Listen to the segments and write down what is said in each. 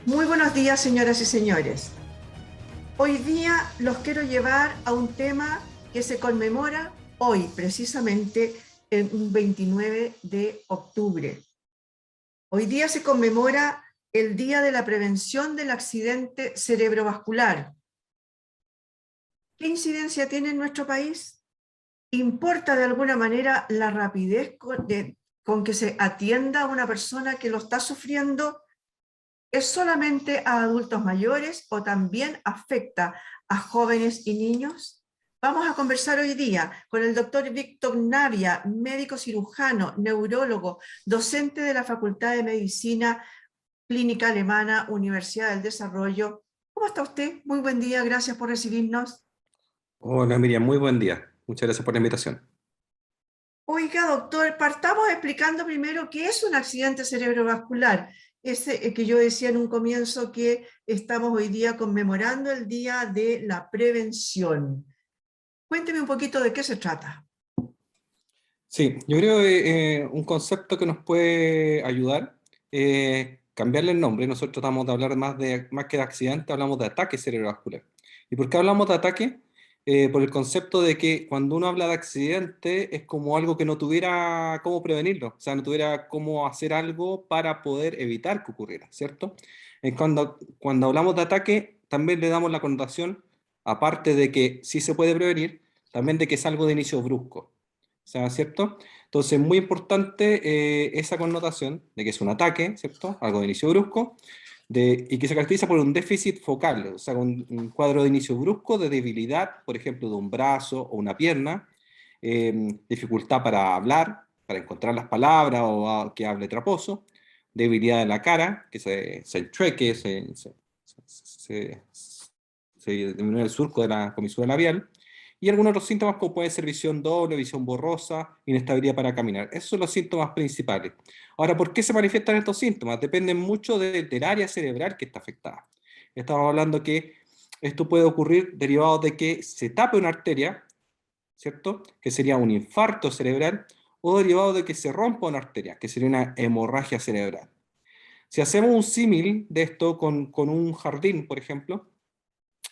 Muy buenos días, señoras y señores. Hoy día los quiero llevar a un tema que se conmemora hoy, precisamente el 29 de octubre. Hoy día se conmemora el Día de la Prevención del Accidente Cerebrovascular. ¿Qué incidencia tiene en nuestro país? ¿Importa de alguna manera la rapidez con que se atienda a una persona que lo está sufriendo? ¿Es solamente a adultos mayores o también afecta a jóvenes y niños? Vamos a conversar hoy día con el doctor Víctor Navia, médico cirujano, neurólogo, docente de la Facultad de Medicina Clínica Alemana, Universidad del Desarrollo. ¿Cómo está usted? Muy buen día, gracias por recibirnos. Hola Miriam, muy buen día. Muchas gracias por la invitación. Oiga, doctor, partamos explicando primero qué es un accidente cerebrovascular. Ese que yo decía en un comienzo que estamos hoy día conmemorando el Día de la Prevención. Cuénteme un poquito de qué se trata. Sí, yo creo que un concepto que nos puede ayudar es cambiarle el nombre. Nosotros tratamos de hablar más que de accidente, hablamos de ataque cerebrovascular. ¿Y por qué hablamos de ataque? Por el concepto de que cuando uno habla de accidente es como algo que no tuviera cómo prevenirlo, o sea, no tuviera cómo hacer algo para poder evitar que ocurriera, ¿cierto? Cuando hablamos de ataque, también le damos la connotación, aparte de que sí se puede prevenir, también de que es algo de inicio brusco. O sea, ¿cierto? Entonces, muy importante esa connotación de que es un ataque, ¿cierto? Algo de inicio brusco, y que se caracteriza por un déficit focal, o sea, un cuadro de inicio brusco de debilidad, por ejemplo, de un brazo o una pierna, dificultad para hablar, para encontrar las palabras o que hable traposo, debilidad de la cara, que se enchueque, se, se disminuye el surco de la comisura labial, y algunos otros síntomas como puede ser visión doble, visión borrosa, inestabilidad para caminar. Esos son los síntomas principales. Ahora, ¿por qué se manifiestan estos síntomas? Dependen mucho del área cerebral que está afectada. Estamos hablando que esto puede ocurrir derivado de que se tape una arteria, ¿cierto? Que sería un infarto cerebral, o derivado de que se rompa una arteria, que sería una hemorragia cerebral. Si hacemos un símil de esto con un jardín, por ejemplo,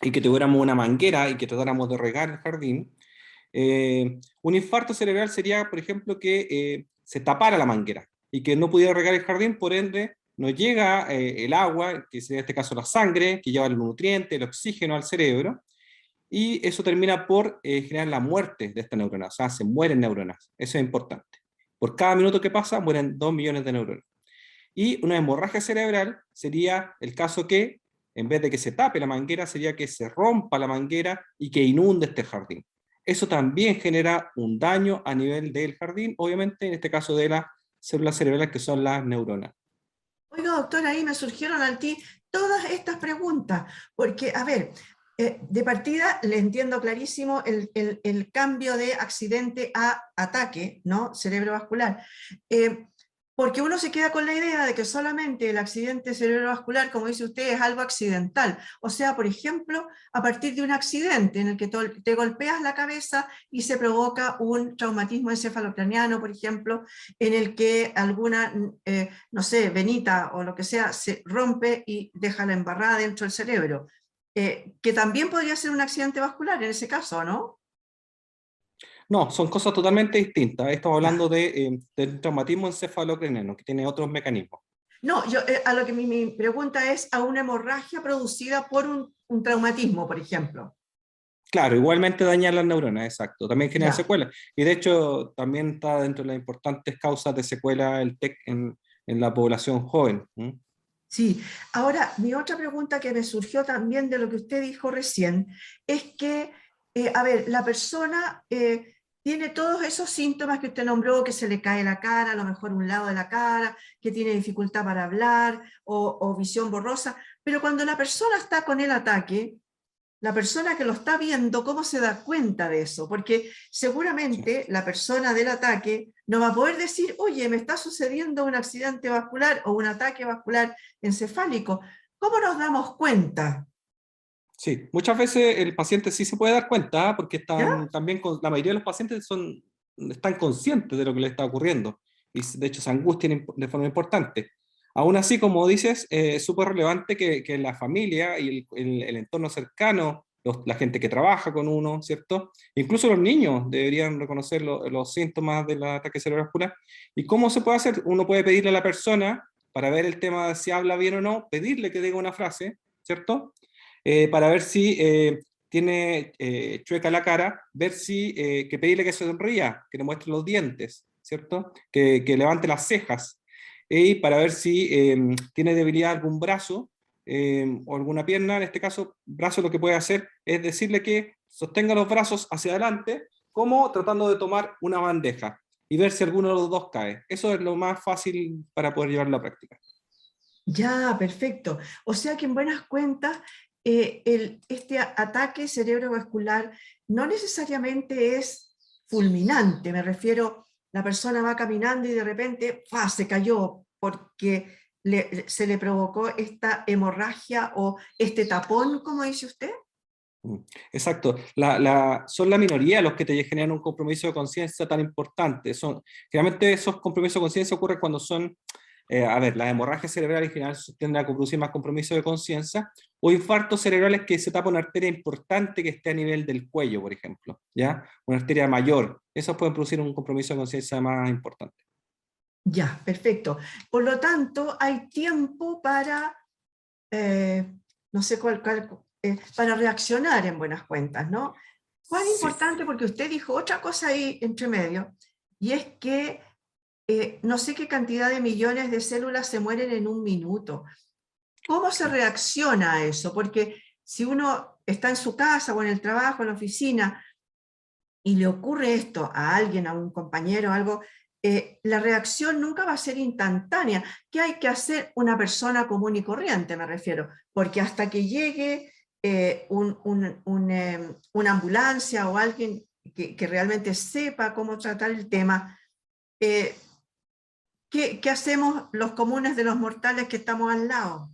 y que tuviéramos una manguera y que tratáramos de regar el jardín, un infarto cerebral sería, por ejemplo, que se tapara la manguera y que no pudiera regar el jardín, por ende, no llega el agua, que sería en este caso la sangre, que lleva el nutriente, el oxígeno al cerebro, y eso termina por generar la muerte de esta neurona, o sea, se mueren neuronas. Eso es importante. Por cada minuto que pasa, mueren 2 millones de neuronas. Y una hemorragia cerebral sería el caso que, en vez de que se tape la manguera, sería que se rompa la manguera y que inunde este jardín. Eso también genera un daño a nivel del jardín, obviamente, en este caso de las células cerebrales que son las neuronas. Oiga, doctor, ahí me surgieron a ti todas estas preguntas, porque, a ver, de partida le entiendo clarísimo el cambio de accidente a ataque, ¿no? Cerebrovascular. Eh, Porque uno se queda con la idea de que solamente el accidente cerebrovascular, como dice usted, es algo accidental. O sea, por ejemplo, a partir de un accidente en el que te golpeas la cabeza y se provoca un traumatismo encefalocraniano, por ejemplo, en el que alguna no sé, venita o lo que sea, se rompe y deja la embarrada dentro del cerebro. Que también podría ser un accidente vascular en ese caso, ¿no? No, son cosas totalmente distintas. Estamos Ya. hablando del traumatismo encefalocraniano, que tiene otros mecanismos. No, yo a lo que mi pregunta es a una hemorragia producida por un traumatismo, por ejemplo. Claro, igualmente daña las neuronas, exacto. También genera Ya. secuelas. Y de hecho, también está dentro de las importantes causas de secuela el TEC en la población joven. ¿Mm? Sí, ahora mi otra pregunta que me surgió también de lo que usted dijo recién es que, a ver, la persona tiene todos esos síntomas que usted nombró, que se le cae la cara, a lo mejor un lado de la cara, que tiene dificultad para hablar o visión borrosa, pero cuando la persona está con el ataque, la persona que lo está viendo, ¿cómo se da cuenta de eso? Porque Sí. seguramente la persona del ataque no va a poder decir, oye, me está sucediendo un accidente vascular o un ataque vascular encefálico. ¿Cómo nos damos cuenta? Sí, muchas veces el paciente sí se puede dar cuenta, ¿ah? Porque ¿Ya? están también, la mayoría de los pacientes están conscientes de lo que les está ocurriendo y de hecho se angustian de forma importante. Aún así, como dices, es súper relevante que la familia y el entorno cercano, la gente que trabaja con uno, ¿cierto? Incluso los niños deberían reconocer los síntomas del ataque cerebrovascular. ¿Y cómo se puede hacer? Uno puede pedirle a la persona, para ver el tema de si habla bien o no, pedirle que diga una frase, ¿cierto? Para ver si tiene chueca la cara, ver si, que pedirle que se sonría, que le muestre los dientes, ¿cierto? Que levante las cejas, y para ver si tiene debilidad algún brazo o alguna pierna. En este caso, brazo, lo que puede hacer es decirle que sostenga los brazos hacia adelante, como tratando de tomar una bandeja, y ver si alguno de los dos cae. Eso es lo más fácil para poder llevarlo a la práctica. Ya, perfecto. O sea que en buenas cuentas, este ataque cerebrovascular no necesariamente es fulminante. Me refiero, la persona va caminando y de repente ¡fua!, se cayó porque se le provocó esta hemorragia o este tapón, como dice usted. Mm, exacto. Son la minoría los que te generan un compromiso de conciencia tan importante. Generalmente esos compromisos de conciencia ocurren cuando son, a ver, las hemorragias cerebrales en general tienden a producir más compromiso de conciencia, o infartos cerebrales que se tapa una arteria importante que esté a nivel del cuello, por ejemplo, ¿ya? Una arteria mayor. Esos pueden producir un compromiso de conciencia más importante. Ya, perfecto. Por lo tanto, hay tiempo para, eh, no sé para reaccionar en buenas cuentas, ¿no? ¿Cuán Sí. importante? Porque usted dijo otra cosa ahí entre medio, y es que no sé qué cantidad de millones de células se mueren en un minuto. ¿Cómo se Sí. reacciona a eso? Porque si uno está en su casa o en el trabajo, en la oficina, y le ocurre esto a alguien, a un compañero, algo, la reacción nunca va a ser instantánea. ¿Qué hay que hacer una persona común y corriente, me refiero? Porque hasta que llegue una ambulancia o alguien que realmente sepa cómo tratar el tema, eh, ¿qué hacemos los comunes de los mortales que estamos al lado?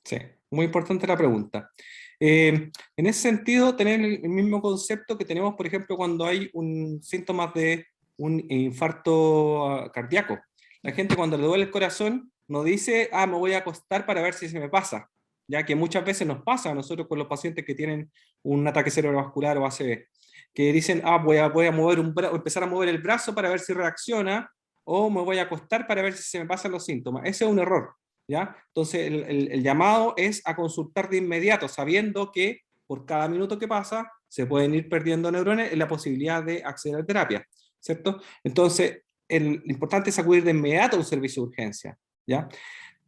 Sí, muy importante la pregunta. En ese sentido, tener el mismo concepto que tenemos, por ejemplo, cuando hay un síntomas de un infarto cardíaco. La gente, cuando le duele el corazón, no dice, ah, me voy a acostar para ver si se me pasa, ya que muchas veces nos pasa a nosotros con los pacientes que tienen un ataque cerebrovascular o ACV, que dicen, ah, voy a mover empezar a mover el brazo para ver si reacciona, o me voy a acostar para ver si se me pasan los síntomas. Ese es un error. ¿Ya? Entonces, el llamado es a consultar de inmediato, sabiendo que por cada minuto que pasa se pueden ir perdiendo neuronas en la posibilidad de acceder a terapia, ¿cierto? Entonces, lo importante es acudir de inmediato a un servicio de urgencia, ¿ya?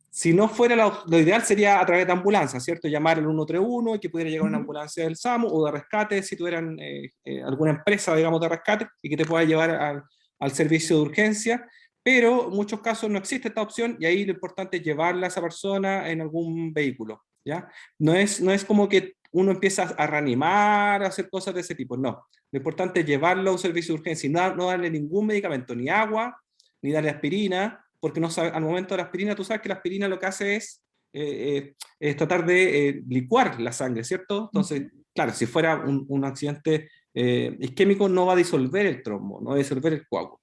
Si no fuera lo ideal sería a través de ambulancia, ¿cierto? Llamar al 131 y que pudiera llegar una ambulancia del SAMU o de rescate, si tuvieran alguna empresa, digamos, de rescate y que te pueda llevar al servicio de urgencia. Pero en muchos casos no existe esta opción y ahí lo importante es llevarla a esa persona en algún vehículo, ¿ya? No es como que uno empieza a reanimar, a hacer cosas de ese tipo, no. Lo importante es llevarlo a un servicio de urgencia y no darle ningún medicamento, ni agua, ni darle aspirina, porque no sabe, al momento de la aspirina, tú sabes que la aspirina lo que hace es tratar de licuar la sangre, ¿cierto? Entonces, claro, si fuera un accidente isquémico, no va a disolver el trombo, no va a disolver el coágulo.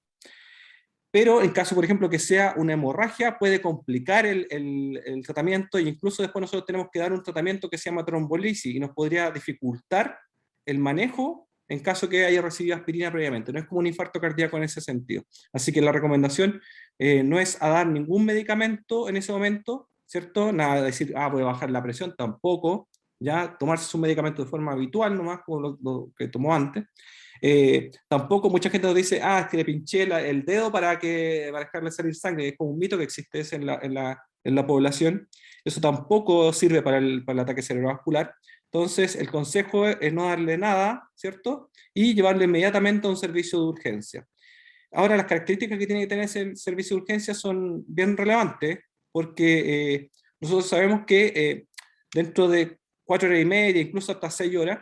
Pero en caso, por ejemplo, que sea una hemorragia, puede complicar el tratamiento, e incluso después nosotros tenemos que dar un tratamiento que se llama trombolisis y nos podría dificultar el manejo en caso que haya recibido aspirina previamente. No es como un infarto cardíaco en ese sentido. Así que la recomendación no es a dar ningún medicamento en ese momento, ¿cierto? Nada de decir, ah, voy a bajar la presión, tampoco. Ya tomarse su medicamento de forma habitual, nomás, como lo que tomó antes. Tampoco mucha gente nos dice, ah, es que le pinché el dedo para dejarle salir sangre. Es como un mito que existe ese en la población. Eso tampoco sirve para el ataque cerebrovascular. Entonces, el consejo es no darle nada, ¿cierto? Y llevarlo inmediatamente a un servicio de urgencia. Ahora, las características que tiene que tener ese servicio de urgencia son bien relevantes, porque nosotros sabemos que dentro de 4 horas y media, incluso hasta 6 horas,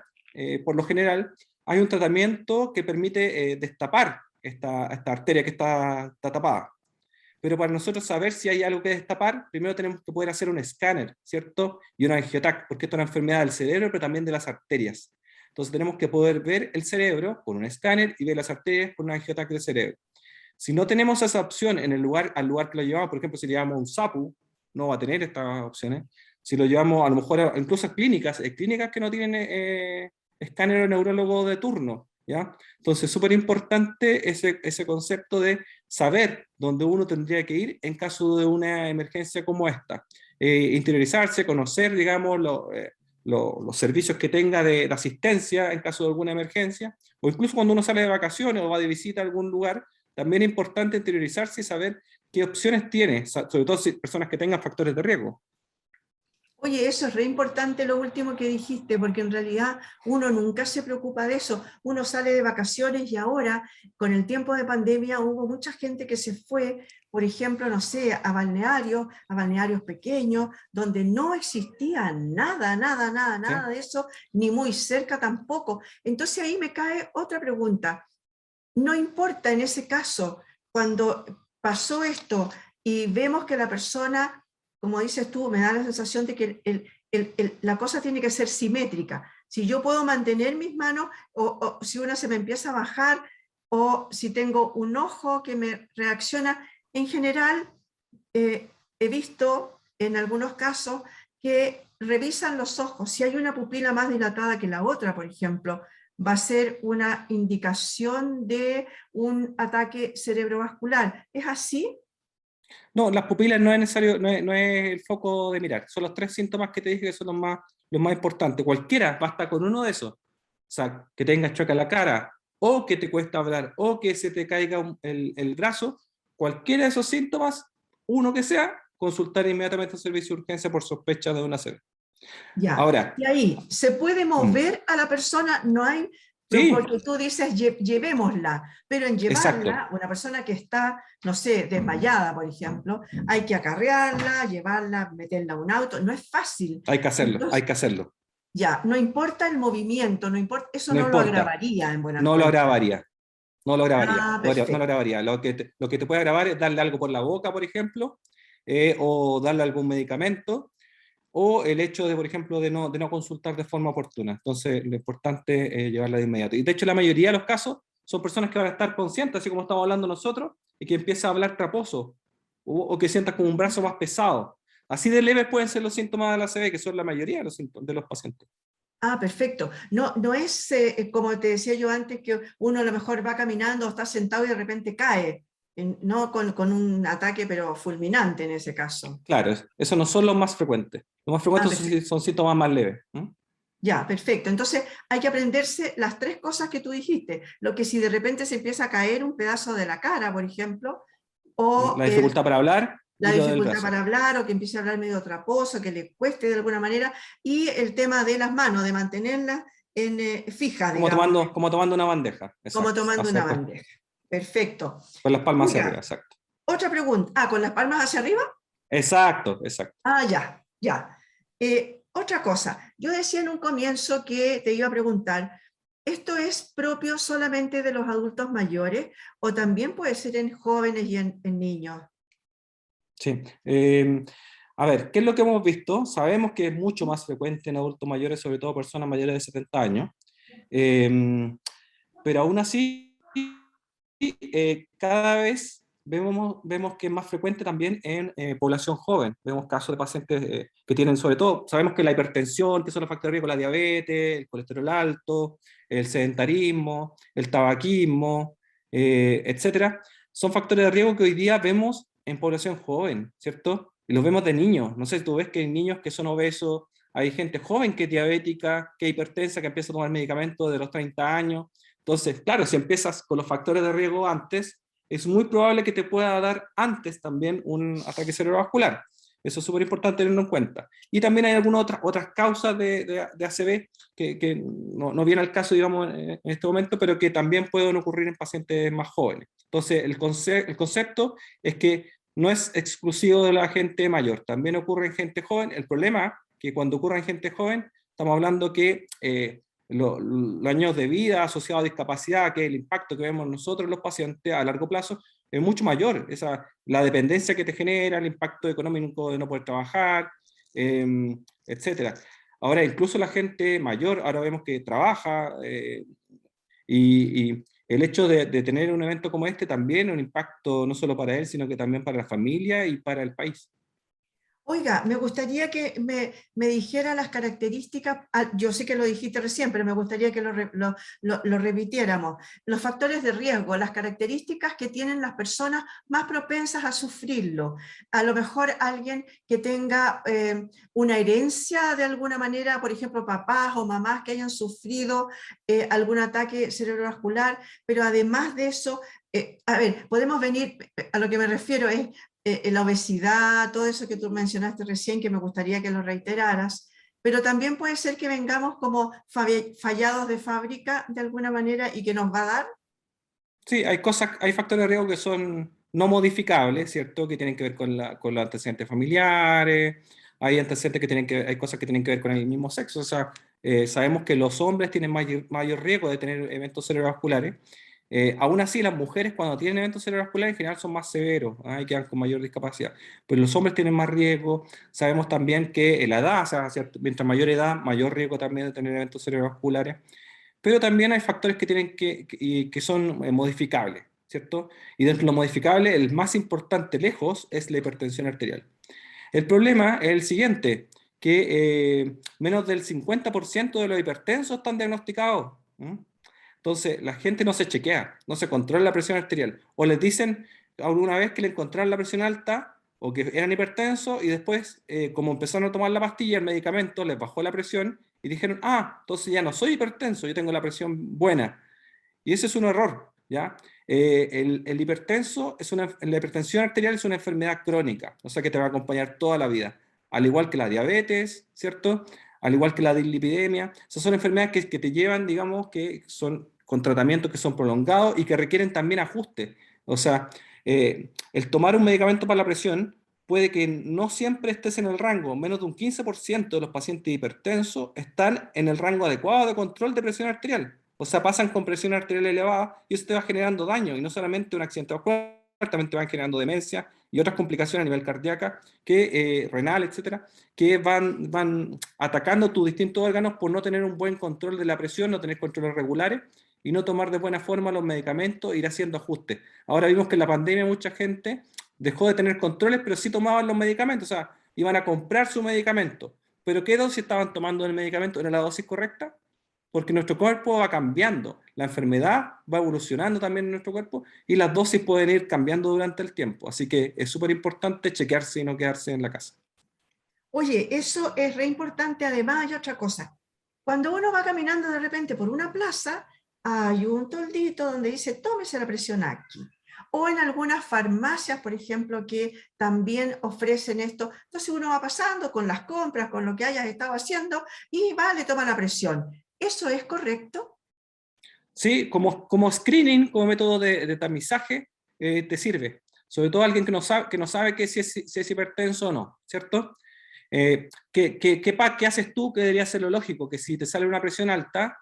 por lo general, hay un tratamiento que permite destapar esta arteria que está tapada. Pero para nosotros saber si hay algo que destapar, primero tenemos que poder hacer un escáner, ¿cierto? Y un angiotac, porque esto es una enfermedad del cerebro, pero también de las arterias. Entonces tenemos que poder ver el cerebro con un escáner y ver las arterias con un angiotac del cerebro. Si no tenemos esa opción en al lugar que lo llevamos, por ejemplo, si le llevamos un SAPU, no va a tener estas opciones. Si lo llevamos a lo mejor incluso a clínicas, clínicas que no tienen escáner o neurólogo de turno, ¿ya? Entonces, súper importante ese concepto de saber dónde uno tendría que ir en caso de una emergencia como esta. Interiorizarse, conocer, digamos, los servicios que tenga de asistencia en caso de alguna emergencia, o incluso cuando uno sale de vacaciones o va de visita a algún lugar, también es importante interiorizarse y saber qué opciones tiene, sobre todo si personas que tengan factores de riesgo. Oye, eso es re importante lo último que dijiste, porque en realidad uno nunca se preocupa de eso. Uno sale de vacaciones y ahora, con el tiempo de pandemia, hubo mucha gente que se fue, por ejemplo, no sé, a balnearios pequeños, donde no existía nada, nada, nada, ¿Sí? nada de eso, ni muy cerca tampoco. Entonces ahí me cae otra pregunta. No importa en ese caso, cuando pasó esto y vemos que la persona, como dices tú, me da la sensación de que la cosa tiene que ser simétrica. Si yo puedo mantener mis manos, o si una se me empieza a bajar, o si tengo un ojo que me reacciona, en general he visto en algunos casos que revisan los ojos. Si hay una pupila más dilatada que la otra, por ejemplo, va a ser una indicación de un ataque cerebrovascular. ¿Es así? No, las pupilas no es necesario, no es el foco de mirar. Son los 3 síntomas que te dije que son los más importantes. Cualquiera, basta con uno de esos. O sea, que tengas choque a la cara, o que te cuesta hablar, o que se te caiga el brazo. Cualquiera de esos síntomas, uno que sea, consultar inmediatamente al servicio de urgencia por sospecha de una CB. Ya. Ahora, Y ahí, ¿se puede mover a la persona? No hay, sí, porque tú dices llevémosla, pero en exacto. llevarla, una persona que está, no sé, desmayada, por ejemplo, hay que acarrearla, llevarla, meterla a un auto, no es fácil. Hay que hacerlo, hay Entonces, que hacerlo. ya, no importa el movimiento, no importa, eso No no lo importa, agravaría en buenas no lo cuentas. agravaría. No lo grabaría, Ah, no lo perfecto. grabaría. Lo que te puede grabar es darle algo por la boca, por ejemplo, o darle algún medicamento, o el hecho de, por ejemplo, de no consultar de forma oportuna. Entonces, lo importante es llevarla de inmediato. Y de hecho, la mayoría de los casos son personas que van a estar conscientes, así como estamos hablando nosotros, y que empieza a hablar traposo, o que sientas como un brazo más pesado. Así de leves pueden ser los síntomas de la ACV, que son la mayoría de los síntomas de los pacientes. Ah, perfecto. No, no es como te decía yo antes, que uno a lo mejor va caminando o está sentado y de repente cae, no con un ataque, pero fulminante en ese caso. Claro, esos no son los más frecuentes. Los más Ah, frecuentes perfecto. son síntomas más leves. ¿M? Ya, perfecto. Entonces hay que aprenderse las tres cosas que tú dijiste. Lo que si de repente se empieza a caer un pedazo de la cara, por ejemplo, o La dificultad para hablar la y lo del dificultad brazo. para hablar, o que empiece a hablar medio traposo, que le cueste de alguna manera, y el tema de las manos, de mantenerlas fijas, digamos, Como tomando una bandeja, como exacto. tomando una bandeja. Perfecto. Con las palmas hacia arriba, Oiga, exacto. otra pregunta. Ah, ¿con las palmas hacia arriba? Exacto, exacto. Ah, ya, ya. Otra cosa. Yo decía en un comienzo que te iba a preguntar, ¿esto es propio solamente de los adultos mayores o también puede ser en jóvenes y en niños? Sí. A ver, ¿qué es lo que hemos visto? Sabemos que es mucho más frecuente en adultos mayores, sobre todo personas mayores de 70 años. Eh, pero aún así, cada vez vemos que es más frecuente también en población joven. Vemos casos de pacientes que tienen, sobre todo, sabemos que la hipertensión, que son los factores de riesgo, la diabetes, el colesterol alto, el sedentarismo, el tabaquismo, etcétera, son factores de riesgo que hoy día vemos en población joven, ¿cierto? Y los vemos de niños. No sé, tú ves que hay niños que son obesos, hay gente joven que es diabética, que es hipertensa, que empieza a tomar medicamentos de los 30 años. Entonces, claro, si empiezas con los factores de riesgo antes, es muy probable que te pueda dar antes también un ataque cerebrovascular. Eso es súper importante tenerlo en cuenta. Y también hay algunas otras causas de ACV que no viene al caso, digamos, en este momento, pero que también pueden ocurrir en pacientes más jóvenes. Entonces, el concepto es que no es exclusivo de la gente mayor, también ocurre en gente joven. El problema es que cuando ocurre en gente joven, estamos hablando que los años de vida asociados a discapacidad, que es el impacto que vemos nosotros los pacientes a largo plazo, es mucho mayor. La dependencia que te genera, el impacto económico de no poder trabajar, eh, etcétera. Ahora, incluso la gente mayor, ahora vemos que trabaja, y el hecho de tener un evento como este también es un impacto no solo para él, sino que también para la familia y para el país. Oiga, me gustaría que me dijera las características, yo sé que lo dijiste recién, pero me gustaría que lo repitiéramos. Los factores de riesgo, las características que tienen las personas más propensas a sufrirlo. A lo mejor alguien que tenga una herencia de alguna manera, por ejemplo, papás o mamás que hayan sufrido algún ataque cerebrovascular, pero además de eso, a ver, podemos venir, a lo que me refiero es la obesidad, todo eso que tú mencionaste recién, que me gustaría que lo reiteraras, pero también puede ser que vengamos como fallados de fábrica de alguna manera y que nos va a dar. Sí, hay cosas, hay factores de riesgo que son no modificables, ¿cierto? Que tienen que ver con los antecedentes familiares, hay antecedentes que tienen hay cosas que tienen que ver con el mismo sexo, o sea, sabemos que los hombres tienen mayor riesgo de tener eventos cerebrovasculares. Aún así, las mujeres cuando tienen eventos cerebrovasculares en general son más severos, ¿ah? Y quedan con mayor discapacidad. Pero los hombres tienen más riesgo. Sabemos también que la edad, o sea, mientras mayor edad, mayor riesgo también de tener eventos cerebrovasculares. Pero también hay factores que, que son modificables, ¿cierto? Y dentro de lo modificable, el más importante lejos es la hipertensión arterial. El problema es el siguiente, que menos del 50% de los hipertensos están diagnosticados. Entonces, la gente no se chequea, no se controla la presión arterial. O les dicen alguna vez que le encontraron la presión alta o que eran hipertensos y después, como empezaron a tomar la pastilla, el medicamento les bajó la presión y dijeron, ah, entonces ya no soy hipertenso, yo tengo la presión buena. Y ese es un error, ¿ya? El hipertenso, la hipertensión arterial es una enfermedad crónica, o sea que te va a acompañar toda la vida, al igual que la diabetes, ¿cierto? Al igual que la dislipidemia. Esas son enfermedades que te llevan, digamos, que son con tratamientos que son prolongados y que requieren también ajuste. O sea, el tomar un medicamento para la presión puede que no siempre estés en el rango, menos de un 15% de los pacientes hipertensos están en el rango adecuado de control de presión arterial. O sea, pasan con presión arterial elevada y eso te va generando daño, y no solamente un accidente vascular, también te van generando demencia y otras complicaciones a nivel cardíaca, renal, etcétera, que van atacando tus distintos órganos por no tener un buen control de la presión, no tener controles regulares y no tomar de buena forma los medicamentos, ir haciendo ajustes. Ahora vimos que en la pandemia mucha gente dejó de tener controles, pero sí tomaban los medicamentos, o sea, iban a comprar su medicamento. Pero ¿qué dosis estaban tomando el medicamento? ¿Era la dosis correcta? Porque nuestro cuerpo va cambiando, la enfermedad va evolucionando también en nuestro cuerpo y las dosis pueden ir cambiando durante el tiempo. Así que es súper importante chequearse y no quedarse en la casa. Oye, eso es re importante. Además, hay otra cosa. Cuando uno va caminando de repente por una plaza, hay un toldito donde dice, tómese la presión aquí. O en algunas farmacias, por ejemplo, que también ofrecen esto. Entonces uno va pasando con las compras, con lo que hayas estado haciendo, y va, le toma la presión. ¿Eso es correcto? Sí, como screening, como método de tamizaje, te sirve. Sobre todo alguien que no sabe que si es hipertenso o no, ¿cierto? ¿Qué haces tú que debería ser lo lógico? Que si te sale una presión alta,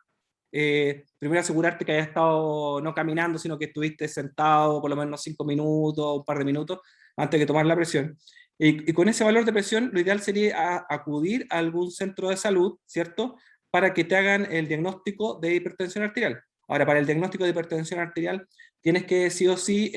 primero asegurarte que hayas estado no caminando, sino que estuviste sentado por lo menos 5 minutos, un par de minutos, antes de tomar la presión. Y con ese valor de presión, lo ideal sería acudir a algún centro de salud, ¿cierto? Para que te hagan el diagnóstico de hipertensión arterial. Ahora, para el diagnóstico de hipertensión arterial, tienes que sí o sí,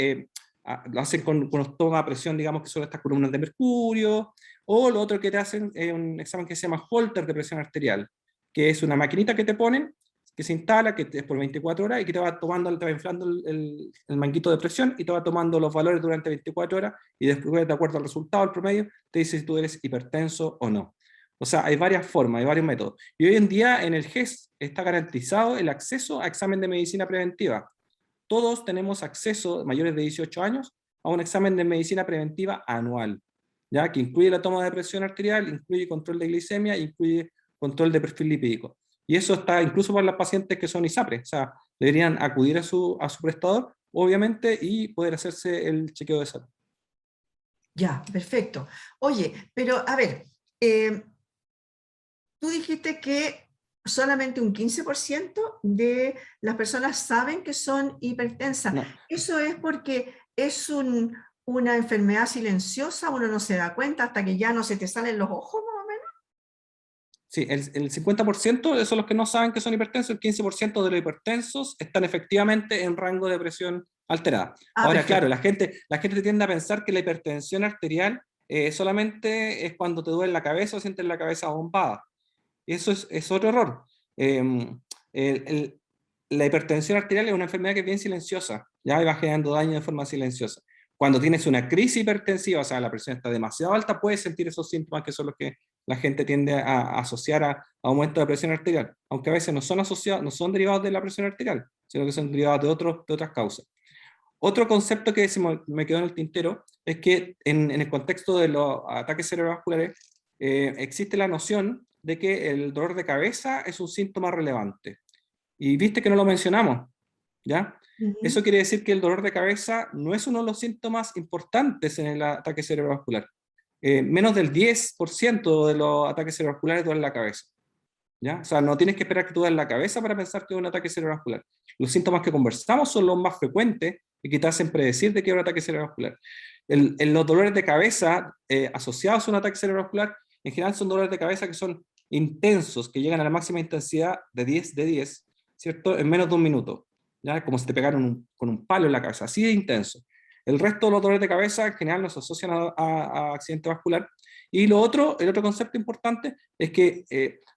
lo hacen con los toma a presión, digamos que son estas columnas de mercurio, o lo otro que te hacen es un examen que se llama Holter de presión arterial, que es una maquinita que te ponen, que se instala, que es por 24 horas y que te va tomando, te va inflando el manguito de presión y te va tomando los valores durante 24 horas y después, de acuerdo al resultado, al promedio, te dice si tú eres hipertenso o no. O sea, hay varias formas, hay varios métodos. Y hoy en día en el GES está garantizado el acceso a examen de medicina preventiva. Todos tenemos acceso, mayores de 18 años, a un examen de medicina preventiva anual, ¿ya? Que incluye la toma de presión arterial, incluye control de glicemia, incluye control de perfil lipídico. Y eso está incluso para las pacientes que son ISAPRE, o sea, deberían acudir a su prestador, obviamente, y poder hacerse el chequeo de salud. Ya, perfecto. Oye, pero a ver, eh, tú dijiste que solamente un 15% de las personas saben que son hipertensas. No, ¿Eso es porque es una enfermedad silenciosa, uno no se da cuenta hasta que ya no se te salen los ojos, más o menos? sí, el 50% son los que no saben que son hipertensos, el 15% de los hipertensos están efectivamente en rango de presión alterada. Ah, Ahora, claro, perfecto. la gente tiende a pensar que la hipertensión arterial solamente es cuando te duele la cabeza o sientes la cabeza bombada. Y eso es otro error. Eh, el- el- la hipertensión arterial es una enfermedad que es bien silenciosa, ya y va generando daño de forma silenciosa. Cuando tienes una crisis hipertensiva, o sea, la presión está demasiado alta, puedes sentir esos síntomas que son los que la gente tiende a asociar a aumento de presión arterial, aunque a veces no son asociados, no son derivados de la presión arterial, sino que son derivados de otras causas. Otro concepto que me quedó en el tintero es que en el contexto de los ataques cerebrovasculares existe la noción de que el dolor de cabeza es un síntoma relevante. Y viste que no lo mencionamos, ¿ya? Eso Ujú. quiere decir que el dolor de cabeza no es uno de los síntomas importantes en el ataque cerebrovascular. Menos del 10% de los ataques cerebrovasculares duelen la cabeza. ¿Ya? O sea, no tienes que esperar que tú en la cabeza para pensar que es un ataque cerebrovascular. Los síntomas que conversamos son los más frecuentes y que te hacen predecir de que es un ataque cerebrovascular. Los dolores de cabeza asociados a un ataque cerebrovascular, en general son dolores de cabeza que son intensos, que llegan a la máxima intensidad de 10 de 10, ¿cierto? En menos de un minuto. ¿Ya? Como si te pegaron con un palo en la cabeza, así de intenso. El resto de los dolores de cabeza en general no se asocian a accidente vascular. Y lo otro, el otro concepto importante es que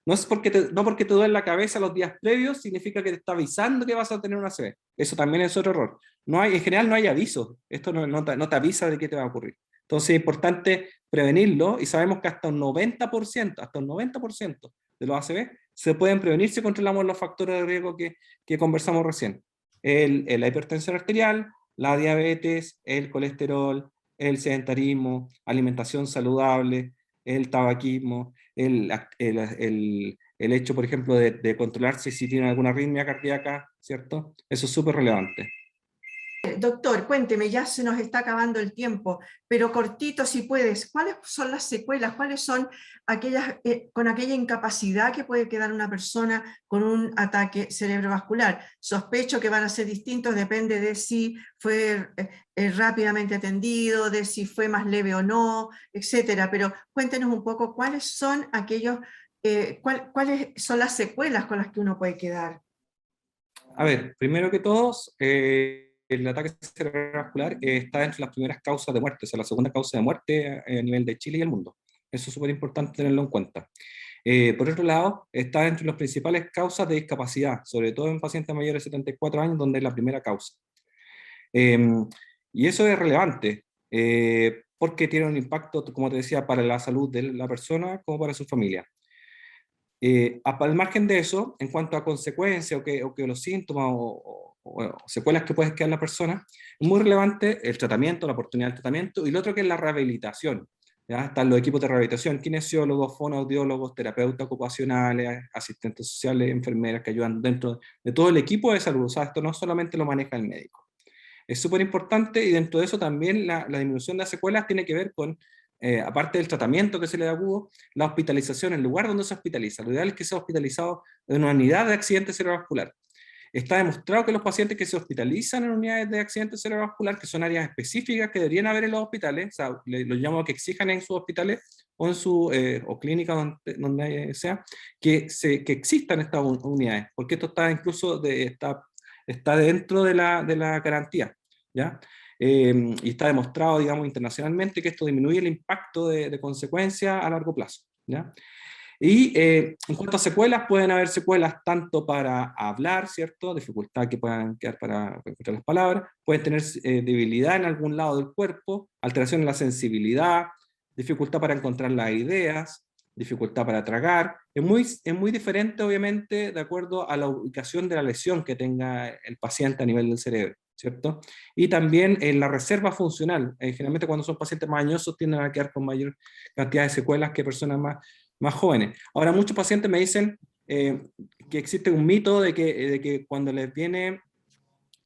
no es no porque te duele la cabeza los días previos, significa que te está avisando que vas a tener una ACV. Eso también es otro error. No hay, en general no hay aviso. Esto no te avisa de qué te va a ocurrir. Entonces es importante prevenirlo y sabemos que hasta un 90% de los ACV se pueden prevenir si controlamos los factores de riesgo que conversamos recién. La hipertensión arterial, la diabetes, el colesterol, el sedentarismo, alimentación saludable, el tabaquismo, el hecho, por ejemplo, de controlarse si tiene alguna arritmia cardíaca, ¿cierto? Eso es súper relevante. Doctor, cuénteme, ya se nos está acabando el tiempo, pero cortito si puedes, ¿cuáles son las secuelas? ¿Cuáles son aquellas, con aquella incapacidad que puede quedar una persona con un ataque cerebrovascular? Sospecho que van a ser distintos, depende de si fue rápidamente atendido, de si fue más leve o no, etcétera. Pero cuéntenos un poco cuáles son aquellos, cuáles son las secuelas con las que uno puede quedar. A ver, primero que todos, el ataque cerebrovascular está entre las primeras causas de muerte, o sea, la segunda causa de muerte a nivel de Chile y el mundo. Eso es súper importante tenerlo en cuenta. Por otro lado, está entre las principales causas de discapacidad, sobre todo en pacientes mayores de 74 años, donde es la primera causa. Eh, y eso es relevante, porque tiene un impacto, como te decía, para la salud de la persona como para su familia. Al margen de eso, en cuanto a consecuencias o que los síntomas o secuelas que puede quedar la persona, es muy relevante el tratamiento, la oportunidad del tratamiento, y lo otro que es la rehabilitación. ¿Ya? Están los equipos de rehabilitación, kinesiólogos, fonoaudiólogos, terapeutas ocupacionales, asistentes sociales, enfermeras que ayudan dentro de todo el equipo de salud. O sea, esto no solamente lo maneja el médico. Es súper importante y dentro de eso también la disminución de las secuelas tiene que ver con, aparte del tratamiento que se le da agudo, la hospitalización, el lugar donde se hospitaliza. Lo ideal es que sea hospitalizado en una unidad de accidente cerebrovascular. Está demostrado que los pacientes que se hospitalizan en unidades de accidente cerebrovascular, que son áreas específicas que deberían haber en los hospitales, o sea, lo llamo que exijan en sus hospitales o en su o clínica donde sea, que existan estas unidades, porque esto está incluso está dentro de la garantía. ¿Ya? Y está demostrado, digamos, internacionalmente que esto disminuye el impacto de consecuencias a largo plazo. ¿Ya? Y en cuanto a secuelas, pueden haber secuelas tanto para hablar, ¿cierto? Dificultad que puedan quedar para encontrar las palabras, pueden tener debilidad en algún lado del cuerpo, alteración en la sensibilidad, dificultad para encontrar las ideas, dificultad para tragar. Es muy diferente, obviamente, de acuerdo a la ubicación de la lesión que tenga el paciente a nivel del cerebro, ¿cierto? Y también en la reserva funcional. Generalmente cuando son pacientes más añosos tienden a quedar con mayor cantidad de secuelas que personas más jóvenes. Ahora, muchos pacientes me dicen que existe un mito de que cuando les viene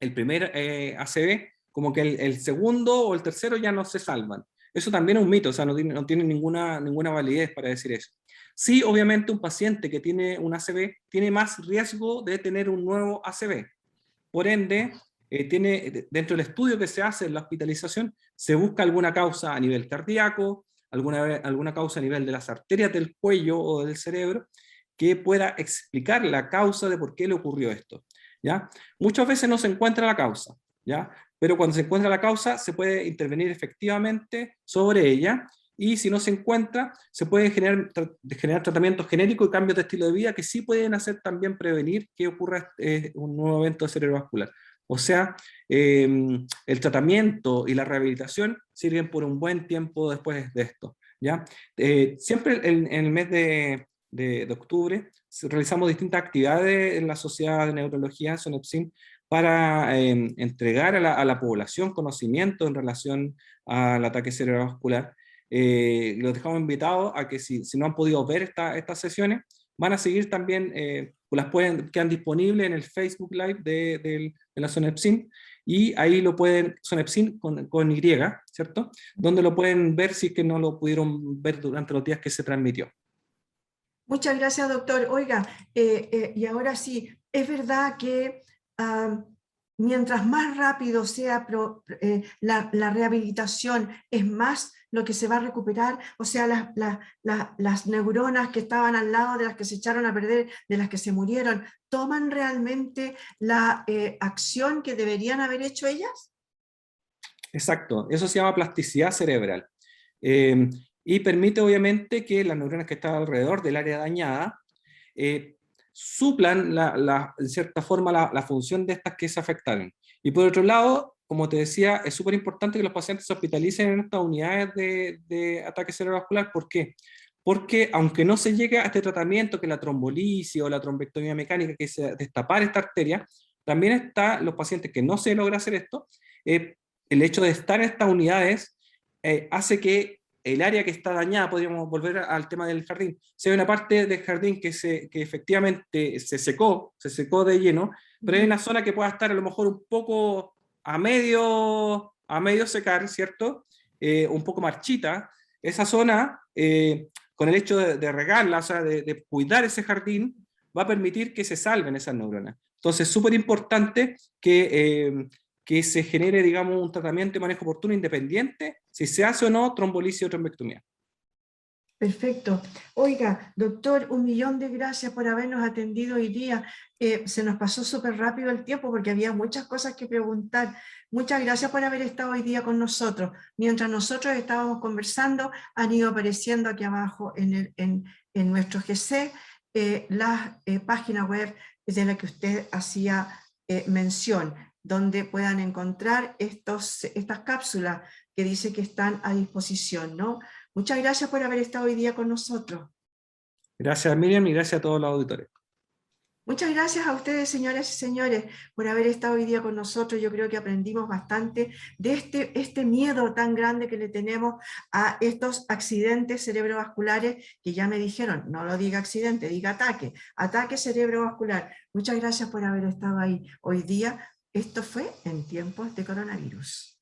el primer ACV, como que el segundo o el tercero ya no se salvan. Eso también es un mito, o sea, no tiene ninguna validez para decir eso. Sí, obviamente un paciente que tiene un ACV tiene más riesgo de tener un nuevo ACV. Por ende, dentro del estudio que se hace en la hospitalización, se busca alguna causa a nivel cardíaco, alguna causa a nivel de las arterias del cuello o del cerebro, que pueda explicar la causa de por qué le ocurrió esto. ¿Ya? Muchas veces no se encuentra la causa, ¿ya? Pero cuando se encuentra la causa, se puede intervenir efectivamente sobre ella y si no se encuentra, se pueden generar tratamientos genéricos y cambios de estilo de vida que sí pueden hacer también prevenir que ocurra un nuevo evento cerebrovascular. O sea, el tratamiento y la rehabilitación sirven por un buen tiempo después de esto, ¿ya? Siempre en el mes de octubre realizamos distintas actividades en la Sociedad de Neurología, SONEPSIM, para entregar a la población conocimiento en relación al ataque cerebrovascular. Los dejamos invitados a que si no han podido ver estas sesiones, van a seguir también, quedan disponibles en el Facebook Live de la SONEPSIM, y ahí lo pueden, SONEPSIM con Y, ¿cierto? Donde lo pueden ver si es que no lo pudieron ver durante los días que se transmitió. Muchas gracias, doctor. Oiga, y ahora sí, es verdad que mientras más rápido sea la rehabilitación, es más lo que se va a recuperar. O sea, las neuronas que estaban al lado de las que se echaron a perder, de las que se murieron, ¿toman realmente la acción que deberían haber hecho ellas? Exacto, eso se llama plasticidad cerebral. Y permite obviamente que las neuronas que están alrededor del área dañada suplan en cierta forma la función de estas que se afectaron. Y por otro lado, como te decía, es súper importante que los pacientes se hospitalicen en estas unidades de ataque cerebrovascular. ¿Por qué? Porque aunque no se llegue a este tratamiento, que es la trombolisis o la trombectomía mecánica, que es destapar esta arteria, también están los pacientes que no se logra hacer esto. El hecho de estar en estas unidades hace que el área que está dañada, podríamos volver al tema del jardín, sea una parte del jardín que efectivamente se secó de lleno, pero hay una zona que pueda estar a lo mejor un poco a medio secar, ¿cierto? Un poco marchita. Esa zona, con el hecho de regarla, o sea, de cuidar ese jardín, va a permitir que se salven esas neuronas. Entonces, es súper importante que se genere, digamos, un tratamiento y manejo oportuno independiente, si se hace o no trombolisis o trombectomía. Perfecto. Oiga, doctor, 1.000.000 de gracias por habernos atendido hoy día. Se nos pasó súper rápido el tiempo porque había muchas cosas que preguntar. Muchas gracias por haber estado hoy día con nosotros. Mientras nosotros estábamos conversando, han ido apareciendo aquí abajo en nuestro GC la página web de la que usted hacía mención, donde puedan encontrar estas cápsulas que dice que están a disposición, ¿no? Muchas gracias por haber estado hoy día con nosotros. Gracias, Miriam, y gracias a todos los auditores. Muchas gracias a ustedes, señoras y señores, por haber estado hoy día con nosotros. Yo creo que aprendimos bastante de este miedo tan grande que le tenemos a estos accidentes cerebrovasculares, que ya me dijeron, no lo diga accidente, diga ataque cerebrovascular. Muchas gracias por haber estado ahí hoy día. Esto fue En Tiempos de Coronavirus.